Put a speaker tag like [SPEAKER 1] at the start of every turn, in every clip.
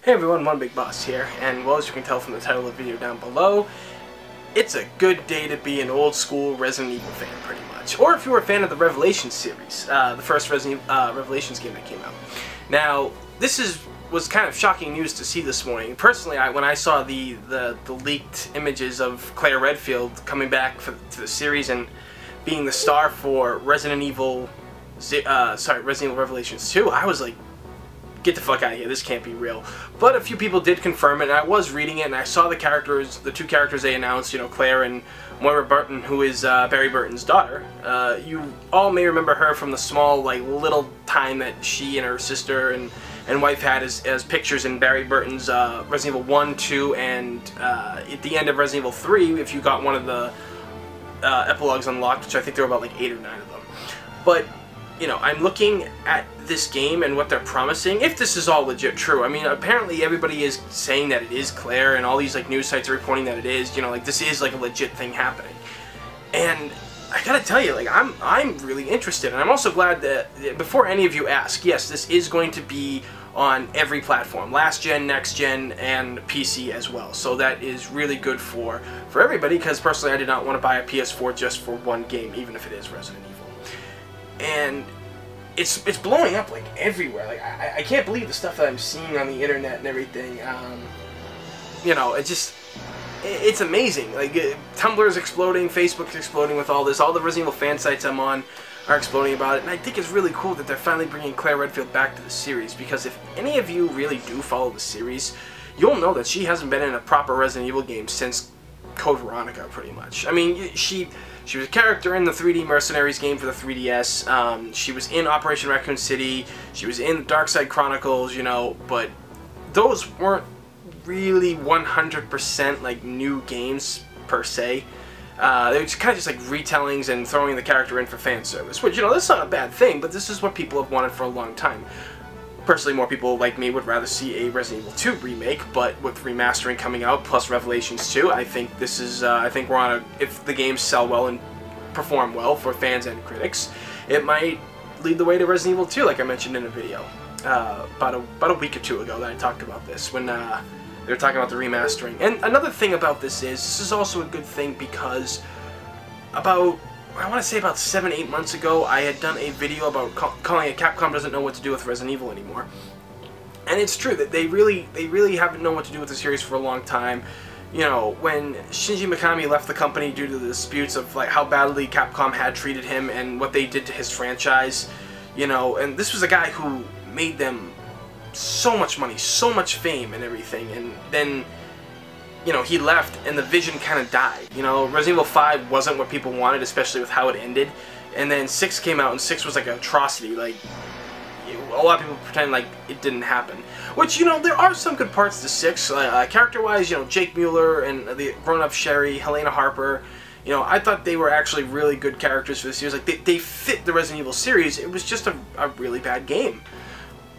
[SPEAKER 1] Hey everyone, One Big Boss here, and well, as you can tell from the title of the video down below, it's a good day to be an old school Resident Evil fan, pretty much. Or if you were a fan of the Revelations series, the first Revelations game that came out. Now, this was kind of shocking news to see this morning. Personally, when I saw the leaked images of Claire Redfield coming back to the series and being the star for Resident Evil Revelations 2, I was like, get the fuck out of here, this can't be real. But a few people did confirm it, and I was reading it, and I saw the two characters they announced, you know, Claire and Moira Burton, who is Barry Burton's daughter. You all may remember her from the small, like, little time that she and her sister and wife had as pictures in Barry Burton's Resident Evil 1, 2, and at the end of Resident Evil 3, if you got one of the epilogues unlocked, which I think there were about like 8 or 9 of them. But you know, I'm looking at this game and what they're promising, if this is all legit true. I mean, apparently everybody is saying that it is Claire, and all these like news sites are reporting that it is, you know, like this is like a legit thing happening. And I gotta tell you, like, I'm really interested, and I'm also glad that, before any of you ask, yes, this is going to be on every platform, last gen, next gen, and PC as well. So that is really good for everybody, because personally I did not want to buy a PS4 just for one game, even if it is Resident Evil. And it's blowing up like everywhere. Like I can't believe the stuff that I'm seeing on the internet and everything. You know, it's amazing. Like Tumblr's exploding, Facebook's exploding with all this. All the Resident Evil fan sites I'm on are exploding about it, and I think it's really cool that they're finally bringing Claire Redfield back to the series, because if any of you really do follow the series, you'll know that she hasn't been in a proper Resident Evil game since Code Veronica, pretty much. I mean, she was a character in the 3D Mercenaries game for the 3DS. She was in Operation Raccoon City. She was in Darkside Chronicles, you know, but those weren't really 100% like new games per se. They were kind of just like retellings and throwing the character in for fan service, which, you know, that's not a bad thing, but this is what people have wanted for a long time. Personally, more people like me would rather see a Resident Evil 2 remake, but with remastering coming out, plus Revelations 2, I think this is, I think we're on a, if the games sell well and perform well for fans and critics, it might lead the way to Resident Evil 2, like I mentioned in a video, about a week or two ago that I talked about this, when they were talking about the remastering. And another thing about this is also a good thing, because I want to say about 7-8 months ago, I had done a video about calling it Capcom doesn't know what to do with Resident Evil anymore. And it's true that they really haven't known what to do with the series for a long time. You know, when Shinji Mikami left the company due to the disputes of like how badly Capcom had treated him and what they did to his franchise, you know, and this was a guy who made them so much money, so much fame and everything, and then, you know, he left and the vision kind of died. You know, Resident Evil 5 wasn't what people wanted, especially with how it ended. And then 6 came out, and 6 was like an atrocity. Like, a lot of people pretend like it didn't happen. Which, you know, there are some good parts to 6. Character-wise, you know, Jake Mueller and the grown-up Sherry, Helena Harper, you know, I thought they were actually really good characters for the series. Like, they fit the Resident Evil series. It was just a really bad game.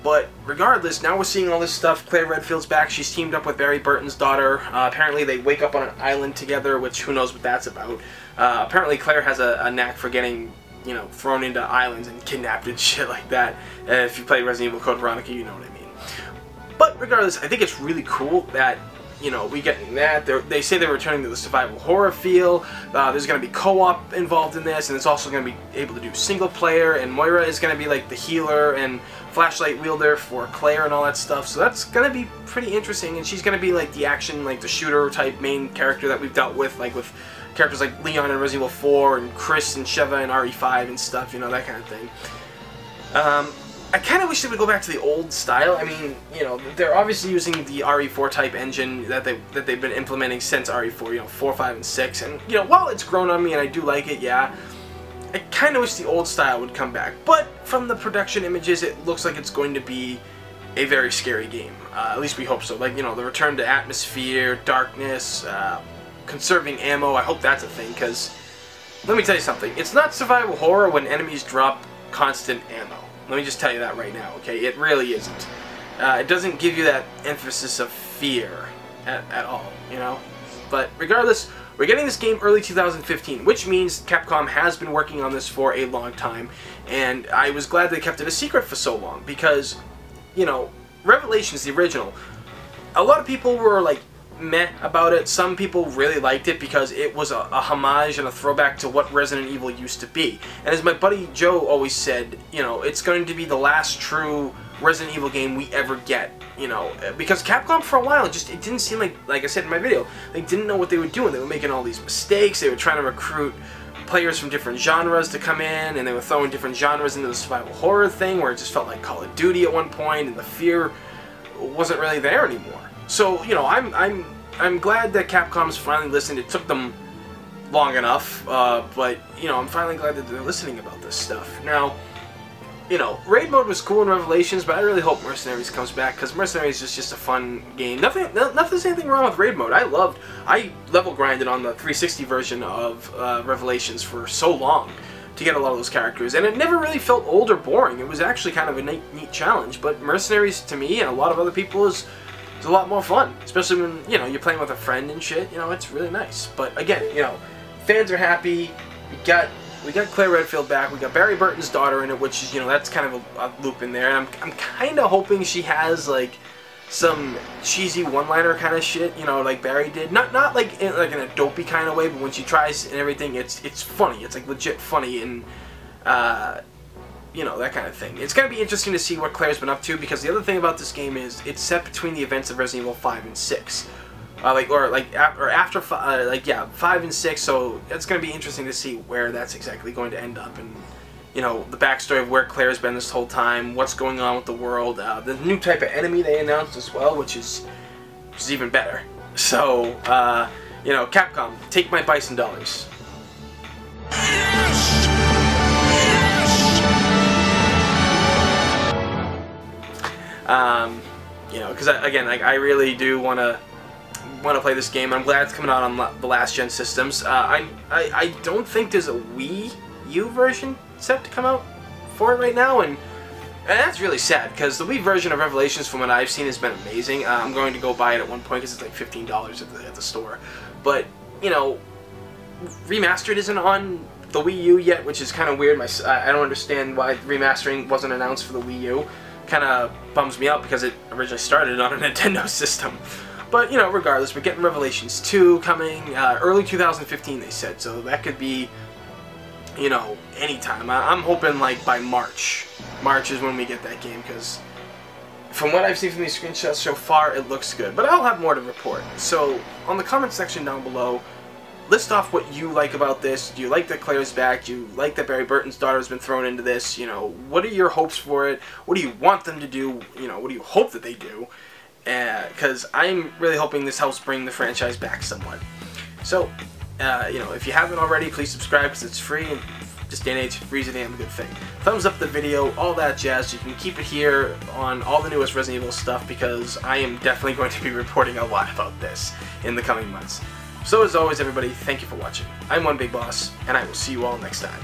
[SPEAKER 1] But regardless, now we're seeing all this stuff. Claire Redfield's back. She's teamed up with Barry Burton's daughter. Apparently they wake up on an island together, which who knows what that's about. Apparently Claire has a knack for getting, you know, thrown into islands and kidnapped and shit like that. If you play Resident Evil Code Veronica, you know what I mean. But regardless, I think it's really cool that, you know, we get that. They say they're returning to the survival horror feel. There's going to be co-op involved in this, and it's also going to be able to do single player, and Moira is going to be like the healer and flashlight wielder for Claire and all that stuff. So that's going to be pretty interesting, and she's going to be like the action, like the shooter type main character that we've dealt with, like with characters like Leon in Resident Evil 4 and Chris and Sheva in RE5 and stuff, you know, that kind of thing. I kind of wish they would go back to the old style. I mean, you know, they're obviously using the RE4 type engine that they've been implementing since RE4, you know, 4, 5, and 6. And, you know, while it's grown on me and I do like it, yeah, I kind of wish the old style would come back. But from the production images, it looks like it's going to be a very scary game. At least we hope so. Like, you know, the return to atmosphere, darkness, conserving ammo. I hope that's a thing, because let me tell you something. It's not survival horror when enemies drop constant ammo. Let me just tell you that right now, okay? It really isn't. It doesn't give you that emphasis of fear at all, you know? But regardless, we're getting this game early 2015, which means Capcom has been working on this for a long time, and I was glad they kept it a secret for so long, because, you know, Revelations, the original, a lot of people were like meh about it. Some people really liked it because it was a homage and a throwback to what Resident Evil used to be. And as my buddy Joe always said, you know, it's going to be the last true Resident Evil game we ever get, you know, because Capcom for a while, it didn't seem like I said in my video, they didn't know what they were doing. They were making all these mistakes. They were trying to recruit players from different genres to come in, and they were throwing different genres into the survival horror thing, where it just felt like Call of Duty at one point, and the fear wasn't really there anymore. So, you know, I'm glad that Capcom's finally listened. It took them long enough, but, you know, I'm finally glad that they're listening about this stuff. Now, you know, Raid Mode was cool in Revelations, but I really hope Mercenaries comes back, because Mercenaries is just a fun game. Nothing's anything wrong with Raid Mode. I level grinded on the 360 version of Revelations for so long to get a lot of those characters, and it never really felt old or boring. It was actually kind of a neat challenge, but Mercenaries, to me, and a lot of other people, is a lot more fun, especially when, you know, you're playing with a friend and shit. You know, it's really nice. But again, you know, fans are happy. We got Claire Redfield back. We got Barry Burton's daughter in it, which is, you know, that's kind of a loop in there. And I'm kind of hoping she has like some cheesy one-liner kind of shit, you know, like Barry did. Not like in a dopey kind of way, but when she tries and everything, it's funny. It's like legit funny, and you know, that kind of thing. It's going to be interesting to see what Claire's been up to, because the other thing about this game is it's set between the events of Resident Evil 5 and 6. After 5 and 6, so it's going to be interesting to see where that's exactly going to end up, and, you know, the backstory of where Claire's been this whole time, what's going on with the world, the new type of enemy they announced as well, which is even better. So, you know, Capcom, take my bison dollars. You know, because again, I really do want to play this game. I'm glad it's coming out on the last gen systems. I don't think there's a Wii U version set to come out for it right now, and that's really sad, because the Wii version of Revelations, from what I've seen, has been amazing. I'm going to go buy it at one point because it's like $15 at the store. But, you know, Remastered isn't on the Wii U yet, which is kind of weird. I don't understand why remastering wasn't announced for the Wii U. Kind of bums me out, because it originally started on a Nintendo system. But, you know, regardless, we're getting Revelations 2 coming early 2015, they said, so that could be, you know, anytime. I'm hoping like by March. March is when we get that game, because from what I've seen from these screenshots so far, it looks good. But I'll have more to report. So, on the comment section down below, list off what you like about this. Do you like that Claire's back? Do you like that Barry Burton's daughter has been thrown into this? You know, what are your hopes for it? What do you want them to do? You know, what do you hope that they do? Because I'm really hoping this helps bring the franchise back somewhat. So, you know, if you haven't already, please subscribe, because it's free, and this day and age, free is a damn good thing. Thumbs up the video, all that jazz. You can keep it here on all the newest Resident Evil stuff, because I am definitely going to be reporting a lot about this in the coming months. So as always, everybody, thank you for watching. I'm One Big Boss, and I will see you all next time.